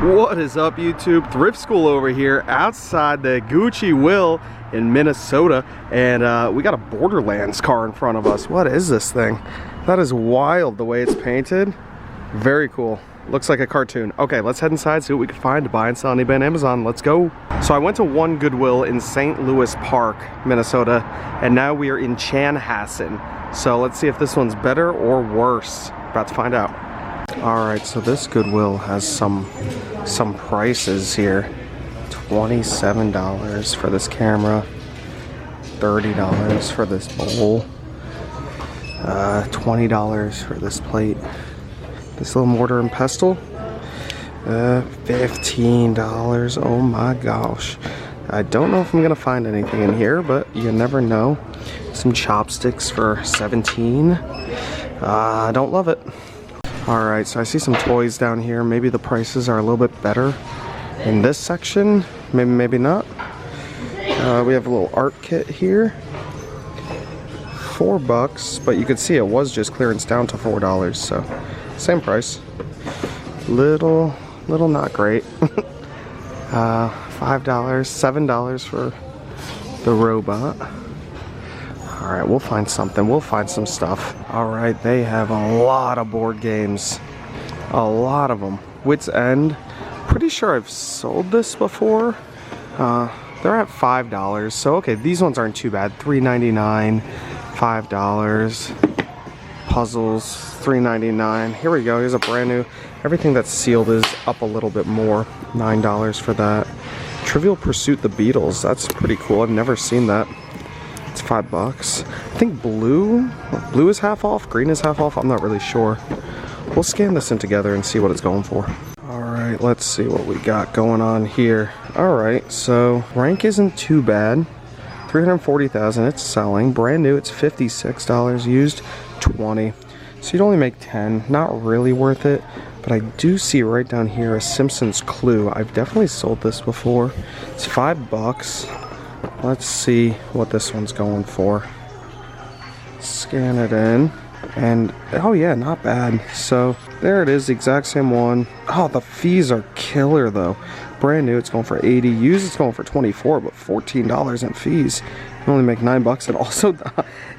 What is up, YouTube? Thrift School over here outside the Goodwill in Minnesota, and we got a Borderlands car in front of us. What is this thing? That is wild the way it's painted. Very cool. Looks like a cartoon. Okay, let's head inside, see what we can find to buy and sell on eBay and Amazon. Let's go. So I went to one Goodwill in St. Louis Park, Minnesota, and now we are in Chanhassen. So let's see if this one's better or worse. About to find out. Alright, so this Goodwill has some prices here. $27 for this camera, $30 for this bowl, $20 for this plate, this little mortar and pestle, $15. Oh my gosh. I don't know if I'm gonna find anything in here, but you never know. Some chopsticks for $17. I don't love it. Alright, so I see some toys down here. Maybe the prices are a little bit better in this section. Maybe not. We have a little art kit here. $4, but you could see it was just clearance down to $4, so same price. Little not great. $5, $7 for the robot. Alright, we'll find something. We'll find some stuff. Alright, they have a lot of board games. A lot of them. Wits End. Pretty sure I've sold this before. They're at $5. So, okay, these ones aren't too bad. $3.99, $5. Puzzles, $3.99. Here we go. Here's a brand new. Everything that's sealed is up a little bit more. $9 for that. Trivial Pursuit: The Beatles. That's pretty cool. I've never seen that. It's $5. I think blue is half off, green is half off. I'm not really sure. We'll scan this in together and see what it's going for. Alright, let's see what we got going on here. Alright, so rank isn't too bad. 340,000, it's selling. Brand new, it's $56. Used, $20. So you'd only make 10. Not really worth it. But I do see right down here a Simpsons Clue. I've definitely sold this before. It's $5. Let's see what this one's going for. Scan it in. And, oh yeah, not bad. So, there it is, the exact same one. Oh, the fees are killer though. Brand new, it's going for $80. Used, it's going for $24, but $14 in fees. You only make $9. And also,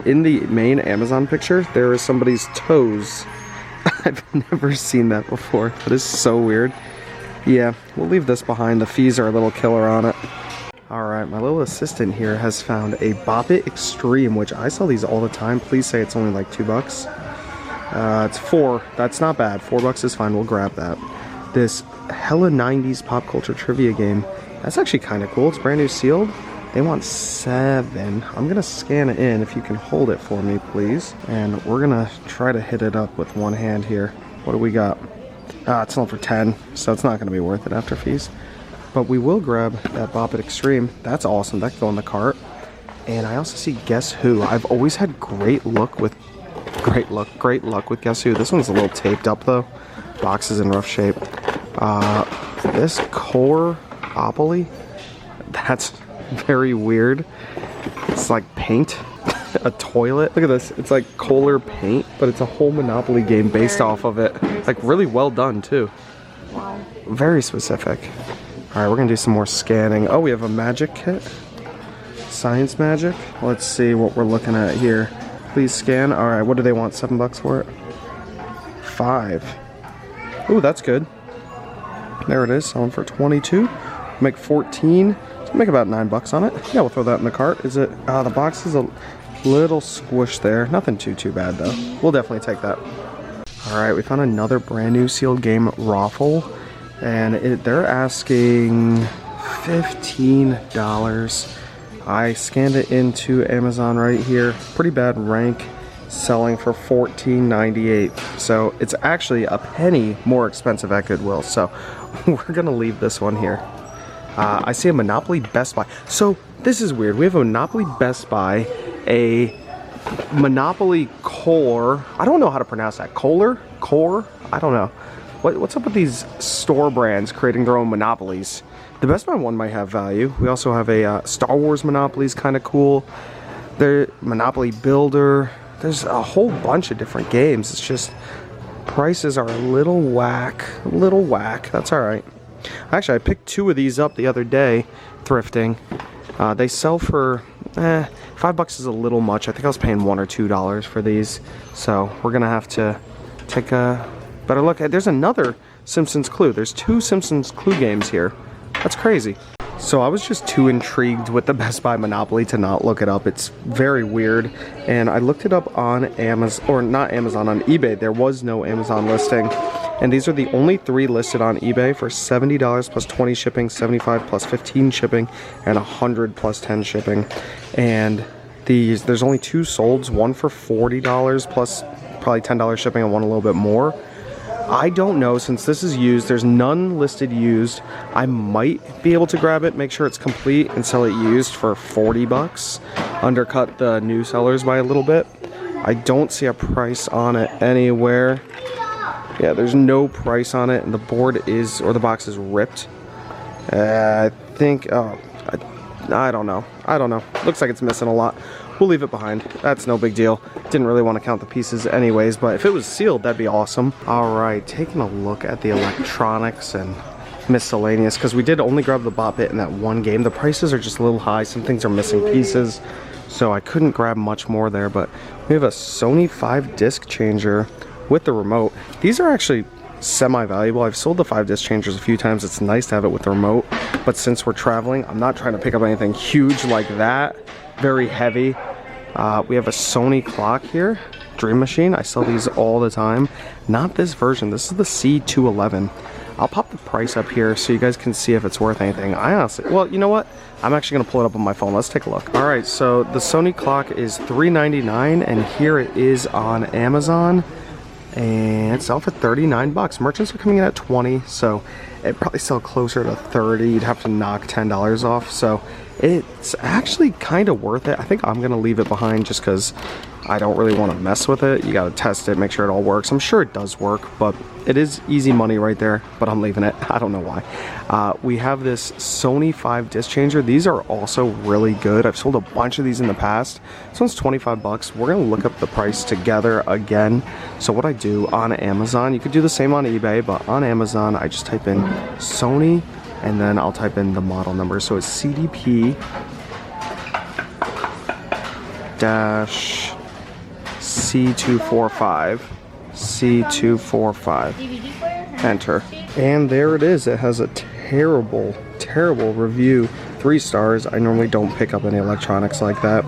in the main Amazon picture, there is somebody's toes. I've never seen that before. That is so weird. Yeah, we'll leave this behind. The fees are a little killer on it. Alright, my little assistant here has found a Bop It Extreme, which I sell these all the time. Please say it's only like $2. It's $4. That's not bad. $4 is fine. We'll grab that. This hella 90s pop culture trivia game. That's actually kind of cool. It's brand new sealed. They want $7. I'm going to scan it in if you can hold it for me, please. And we're going to try to hit it up with one hand here. What do we got? It's not for 10, so it's not going to be worth it after fees. But we will grab that Bop It Extreme. That's awesome. That can go in the cart. And I also see Guess Who. I've always had great luck with Guess Who. This one's a little taped up though. Box is in rough shape. This Core-opoly, that's very weird. It's like paint. A toilet. Look at this. It's like Kohler paint, but it's a whole Monopoly game based off of it. Like really well done too. Wow. Very specific. Alright, we're gonna do some more scanning. Oh, we have a magic kit. Science magic. Let's see what we're looking at here. Please scan. Alright, what do they want? $7 for it? $5. Ooh, that's good. There it is. Selling for $22. Make $14. So make about $9 on it. Yeah, we'll throw that in the cart. Is it? The box is a little squished there. Nothing too bad though. We'll definitely take that. Alright, we found another brand new sealed game, Raffle. And they're asking $15. I scanned it into Amazon right here. Pretty bad rank, selling for $14.98. So it's actually a penny more expensive at Goodwill. So we're gonna leave this one here. I see a Monopoly Best Buy. So this is weird. We have a Monopoly Best Buy, a Monopoly Core. I don't know how to pronounce that. Core? I don't know. What's up with these store brands creating their own monopolies? The Best Buy one might have value. We also have a Star Wars Monopoly's kind of cool. The Monopoly Builder. There's a whole bunch of different games. It's just prices are a little whack. That's all right. Actually, I picked 2 of these up the other day, thrifting. They sell for, $5 is a little much. I think I was paying $1 or $2 for these. So we're gonna have to take a better look at. There's another Simpsons Clue. There's 2 Simpsons Clue games here. That's crazy. So I was just too intrigued with the Best Buy Monopoly to not look it up. It's very weird. And I looked it up on Amazon, or not Amazon, on eBay. There was no Amazon listing. And these are the only 3 listed on eBay for $70 plus 20 shipping, $75 plus 15 shipping, and $100 plus 10 shipping. And there's only 2 solds, one for $40 plus probably $10 shipping and one a little bit more. I don't know, since this is used, there's none listed used. I might be able to grab it, make sure it's complete, and sell it used for $40. Undercut the new sellers by a little bit. I don't see a price on it anywhere. Yeah, there's no price on it, and the board is, or the box is ripped. I think, I don't know. Looks like it's missing a lot. We'll leave it behind. That's no big deal. Didn't really want to count the pieces anyways, but if it was sealed, that'd be awesome. All right, taking a look at the electronics and miscellaneous, because we did only grab the bot bit in that one game. The prices are just a little high. Some things are missing pieces, so I couldn't grab much more there, but we have a Sony 5 disc changer with the remote. These are actually semi-valuable. I've sold the 5 disc changers a few times. It's nice to have it with the remote, but since we're traveling, I'm not trying to pick up anything huge like that. Very heavy. We have a Sony clock here, Dream Machine. I sell these all the time. Not this version. This is the C211. I'll pop the price up here so you guys can see if it's worth anything. I honestly, well, you know what? I'm actually going to pull it up on my phone. Let's take a look. All right, so the Sony clock is $3.99, and here it is on Amazon. And it's out for $39. Merchants are coming in at $20, so it probably sell closer to $30. You'd have to knock $10 off, so it's actually kind of worth it. I think I'm gonna leave it behind just because I don't really want to mess with it. You gotta test it, make sure it all works. I'm sure it does work, but it is easy money right there, but I'm leaving it. I don't know why. We have this Sony 5 disc changer. These are also really good. I've sold a bunch of these in the past. This one's $25. We're gonna look up the price together again. So what I do on Amazon, you could do the same on eBay, but on Amazon, I just type in Sony, and then I'll type in the model number. So it's CDP dash C245, C245, enter. And there it is. It has a terrible review, 3 stars. I normally don't pick up any electronics like that.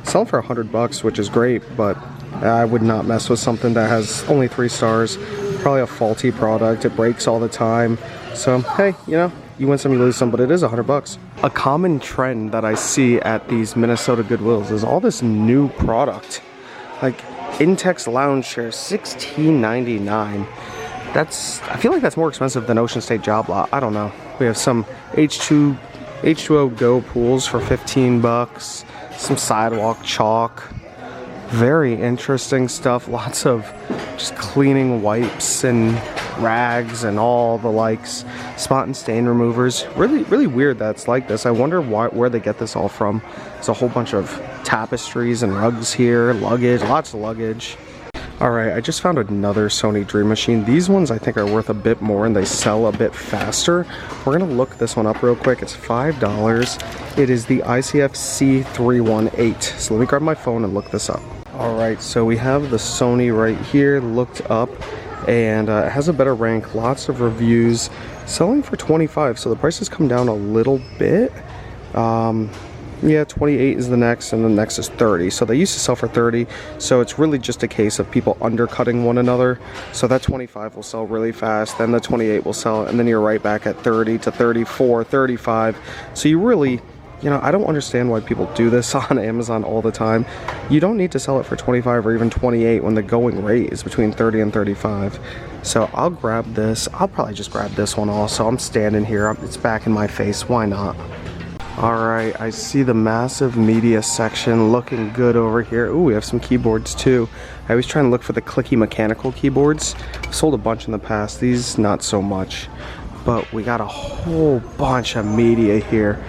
Sell for $100, which is great, but I would not mess with something that has only 3 stars. Probably a faulty product. It breaks all the time. So hey, you know, you win some, you lose some, but it is $100. A common trend that I see at these Minnesota Goodwills is all this new product. Like Intex lounge chair, $16.99. I feel like that's more expensive than Ocean State Job Lot. I don't know. We have some H2O Go pools for $15. Some sidewalk chalk. Very interesting stuff. Lots of just cleaning wipes and rags and all the likes. Spot and stain removers. Really weird that's like this. I wonder where they get this all from. There's a whole bunch of tapestries and rugs here. Luggage, lots of luggage. Alright, I just found another Sony Dream Machine. These ones I think are worth a bit more and they sell a bit faster. We're going to look this one up real quick. It's $5. It is the ICF C318. So let me grab my phone and look this up. Alright, so we have the Sony right here, looked up, and it has a better rank, lots of reviews, selling for $25, so the price has come down a little bit. Yeah, 28 is the next, and the next is 30. So they used to sell for 30, so it's really just a case of people undercutting one another. So that 25 will sell really fast, then the 28 will sell, and then you're right back at 30 to 34, 35. So you really, you know, I don't understand why people do this on Amazon all the time. You don't need to sell it for 25 or even 28 when the going rate is between 30 and 35. So I'll grab this. I'll probably just grab this one also. I'm standing here. It's back in my face. Why not? Alright, I see the massive media section looking good over here. Ooh, we have some keyboards too. I always try and look for the clicky mechanical keyboards. I've sold a bunch in the past. These, not so much. But we got a whole bunch of media here.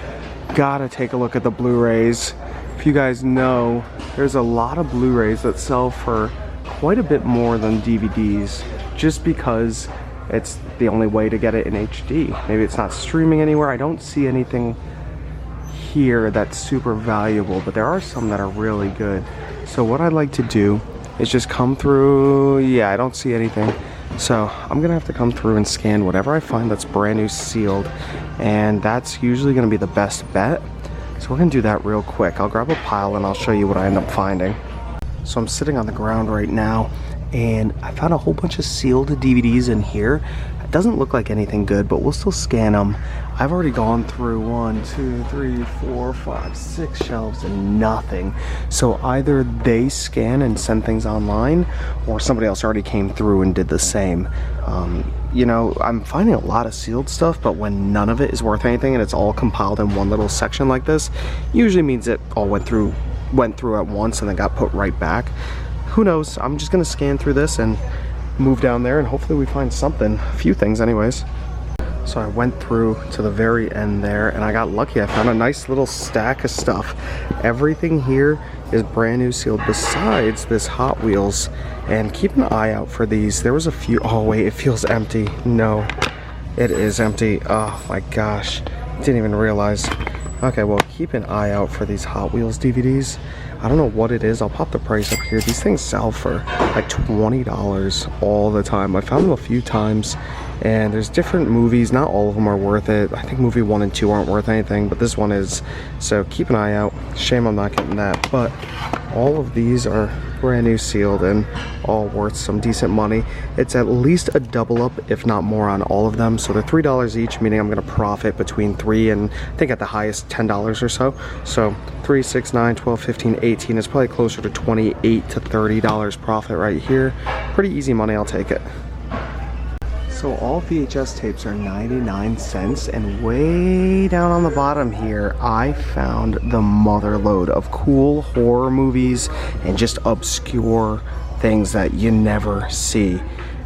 Gotta take a look at the Blu-rays. If you guys know, there's a lot of Blu-rays that sell for quite a bit more than DVDs, just because it's the only way to get it in HD. Maybe it's not streaming anywhere. I don't see anything here that's super valuable, but there are some that are really good. So what I'd like to do is just come through. Yeah, I don't see anything. So I'm gonna have to come through and scan whatever I find that's brand new sealed, and that's usually gonna be the best bet. So we're gonna do that real quick. I'll grab a pile and I'll show you what I end up finding. So I'm sitting on the ground right now, and I found a whole bunch of sealed DVDs in here. It doesn't look like anything good, but we'll still scan them. I've already gone through 1, 2, 3, 4, 5, 6 shelves and nothing. So either they scan and send things online, or somebody else already came through and did the same. You know, I'm finding a lot of sealed stuff, but when none of it is worth anything and it's all compiled in one little section like this, usually means it all went through at once and then got put right back. Who knows? I'm just gonna scan through this and move down there, and hopefully we find something. A few things anyways. So I went through to the very end there, and I got lucky. I found a nice little stack of stuff. Everything here is brand new sealed besides this Hot Wheels. And keep an eye out for these. There was a few. Oh wait, it feels empty. No, it is empty. Oh my gosh, didn't even realize. Okay, well, keep an eye out for these Hot Wheels DVDs. I don't know what it is. I'll pop the price up here. These things sell for like $20 all the time. I found them a few times, and there's different movies. Not all of them are worth it. I think movie 1 and 2 aren't worth anything, but this one is. So keep an eye out. Shame I'm not getting that, but all of these are brand new sealed and all worth some decent money. It's at least a double up, if not more, on all of them. So they're $3 each, meaning I'm gonna profit between 3 and I think at the highest $10 or so. So 3, 6, 9, 12, 15, 18 is probably closer to $28 to $30 profit right here. Pretty easy money, I'll take it. So all VHS tapes are 99 cents, and way down on the bottom here, I found the mother load of cool horror movies and just obscure things that you never see.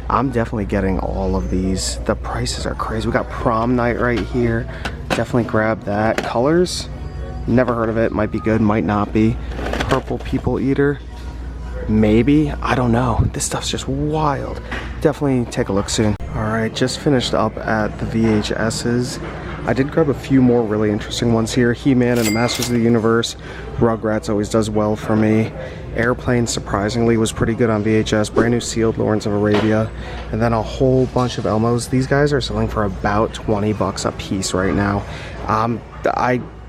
I'm definitely getting all of these. The prices are crazy. We got Prom Night right here. Definitely grab that. Colors, never heard of it. Might be good, might not be. Purple People Eater, maybe, I don't know. This stuff's just wild. Definitely take a look soon. Alright, just finished up at the VHS's. I did grab a few more really interesting ones here. He-Man and the Masters of the Universe. Rugrats always does well for me. Airplane, surprisingly, was pretty good on VHS. Brand new sealed Lawrence of Arabia. And then a whole bunch of Elmos. These guys are selling for about 20 bucks a piece right now.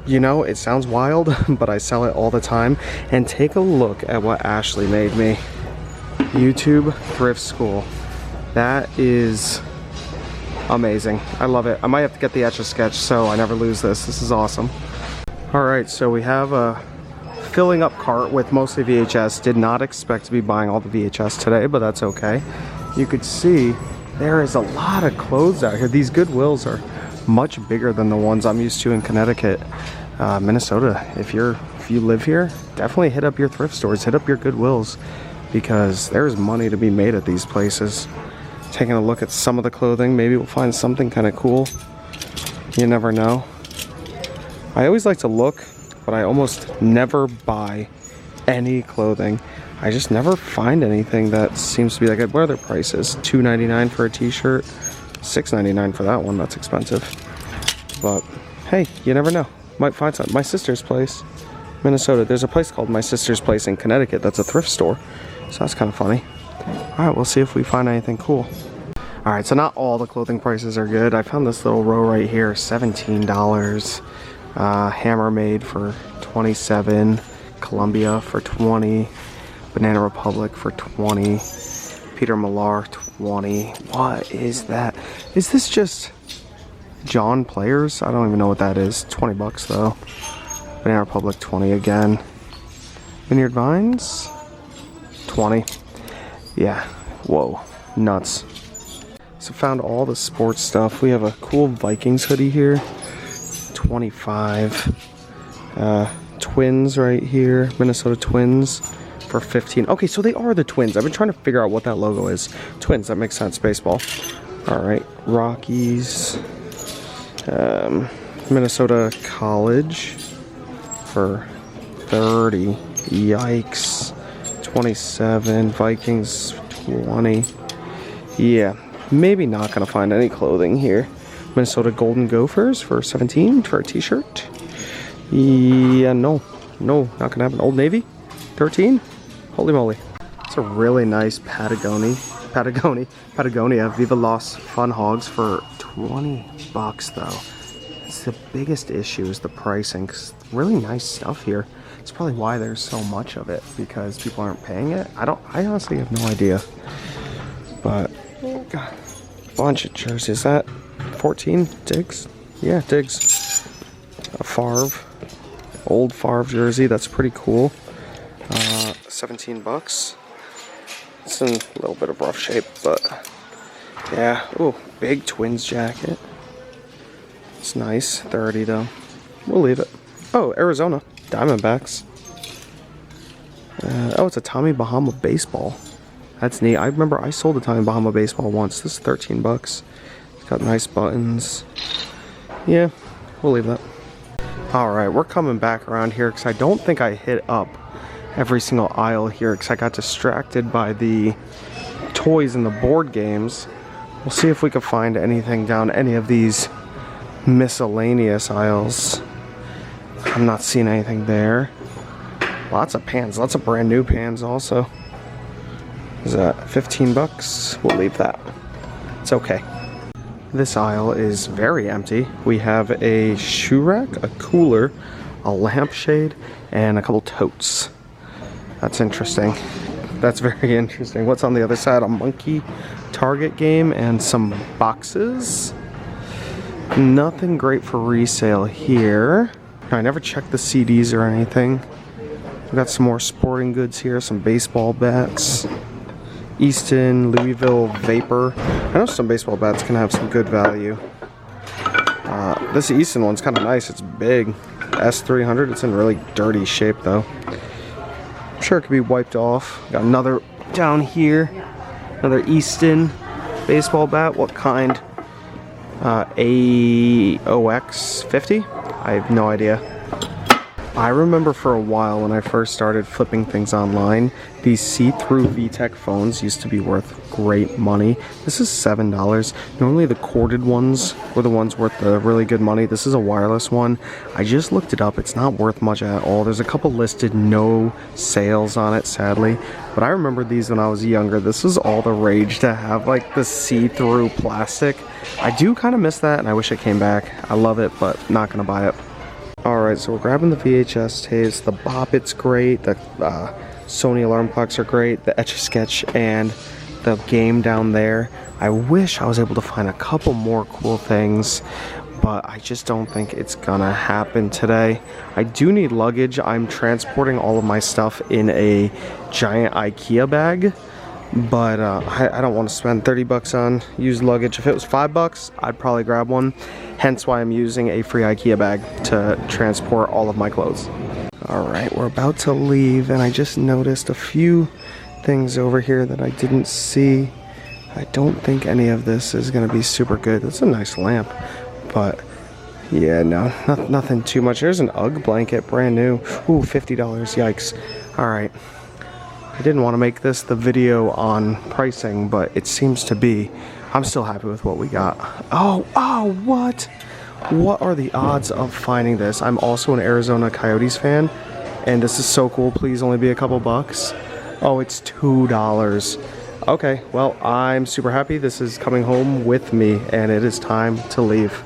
You know, it sounds wild, but I sell it all the time. And take a look at what Ashley made me. YouTube Thrift School. That is amazing. I love it. I might have to get the Etch-a-Sketch so I never lose this. This is awesome. Alright, so we have a filling up cart with mostly VHS. Did not expect to be buying all the VHS today, but that's okay. You could see there is a lot of clothes out here. These Goodwills are much bigger than the ones I'm used to in Connecticut. Minnesota, if you live here, definitely hit up your thrift stores, hit up your Goodwills, because there's money to be made at these places. Taking a look at some of the clothing, maybe we'll find something kind of cool. You never know. I always like to look, but I almost never buy any clothing. I just never find anything that seems to be that good. What are their prices? $2.99 for a t-shirt, $6.99 for that one. That's expensive. But hey, you never know. Might find something. My sister's place, Minnesota. There's a place called My Sister's Place in Connecticut that's a thrift store. So that's kind of funny. Alright, we'll see if we find anything cool. Alright, so not all the clothing prices are good. I found this little row right here, $17. Hammer Made for $27. Columbia for $20. Banana Republic for $20. Peter Millar, $20. What is that? Is this just John Players? I don't even know what that is. 20 bucks though. Banana Republic, 20 again. Vineyard Vines, 20. Yeah, whoa, nuts. So found all the sports stuff. We have a cool Vikings hoodie here, 25. Twins right here, Minnesota Twins for 15. Okay, so they are the Twins. I've been trying to figure out what that logo is. Twins, that makes sense, baseball. All right, Rockies, Minnesota College for 30. Yikes. 27. Vikings 20. Yeah, Maybe not gonna find any clothing here. Minnesota Golden Gophers for 17 for a t-shirt. Yeah, no, not gonna happen. Old Navy, 13. Holy moly. It's a really nice Patagonia Viva Los Fun Hogs for 20 bucks though. It's the biggest issue is the pricing. 'Cause really nice stuff here. It's probably why there's so much of it, because people aren't paying it. I honestly have no idea. But God, bunch of jerseys. Is that 14 Diggs? Yeah, Diggs. A Favre, old Favre jersey. That's pretty cool. 17 bucks. It's in a little bit of rough shape, but yeah. Ooh, big Twins jacket. It's nice. 30 though. We'll leave it. Oh, Arizona Diamondbacks. Oh, it's a Tommy Bahama baseball. That's neat. I remember I sold a Tommy Bahama baseball once. This is 13 bucks. It's got nice buttons. Yeah, we'll leave that. Alright, we're coming back around here because I don't think I hit up every single aisle here because I got distracted by the toys and the board games. We'll see if we can find anything down any of these miscellaneous aisles. I'm not seeing anything there. Lots of pans, lots of brand new pans also. Is that 15 bucks? We'll leave that. It's okay. This aisle is very empty. We have a shoe rack, a cooler, a lampshade, and a couple totes. That's interesting. That's very interesting. What's on the other side? A monkey Target game and some boxes. Nothing great for resale here. I never checked the CDs or anything. We got some more sporting goods here, some baseball bats. Easton, Louisville, Vapor. I know some baseball bats can have some good value. This Easton one's kind of nice. It's big. S300. It's in really dirty shape though. I'm sure it could be wiped off. Got another down here. Another Easton baseball bat. What kind? AOX 50? I have no idea. I remember for a while when I first started flipping things online, these see-through VTech phones used to be worth great money. This is $7. Normally the corded ones were the ones worth the really good money. This is a wireless one. I just looked it up. It's not worth much at all. There's a couple listed, no sales on it, sadly. But I remember these when I was younger. This was all the rage to have like the see-through plastic. I do kind of miss that and I wish it came back. I love it, but not gonna buy it. Alright, so we're grabbing the VHS tapes, the Bop It's great, the Sony alarm clocks are great, the Etch-a-Sketch and the game down there. I wish I was able to find a couple more cool things, but I just don't think it's gonna happen today. I do need luggage. I'm transporting all of my stuff in a giant IKEA bag, but I don't want to spend 30 bucks on used luggage. If it was 5 bucks, I'd probably grab one. Hence why I'm using a free IKEA bag to transport all of my clothes. Alright, we're about to leave and I just noticed a few things over here that I didn't see. I don't think any of this is going to be super good. It's a nice lamp, but yeah, no, nothing too much. There's an UGG blanket, brand new. Ooh, $50, yikes. Alright. I didn't want to make this the video on pricing, but it seems to be. I'm still happy with what we got. Oh, what? What are the odds of finding this? I'm also an Arizona Coyotes fan, and this is so cool. Please only be a couple bucks. Oh, it's $2. Okay, well, I'm super happy. This is coming home with me, and it is time to leave.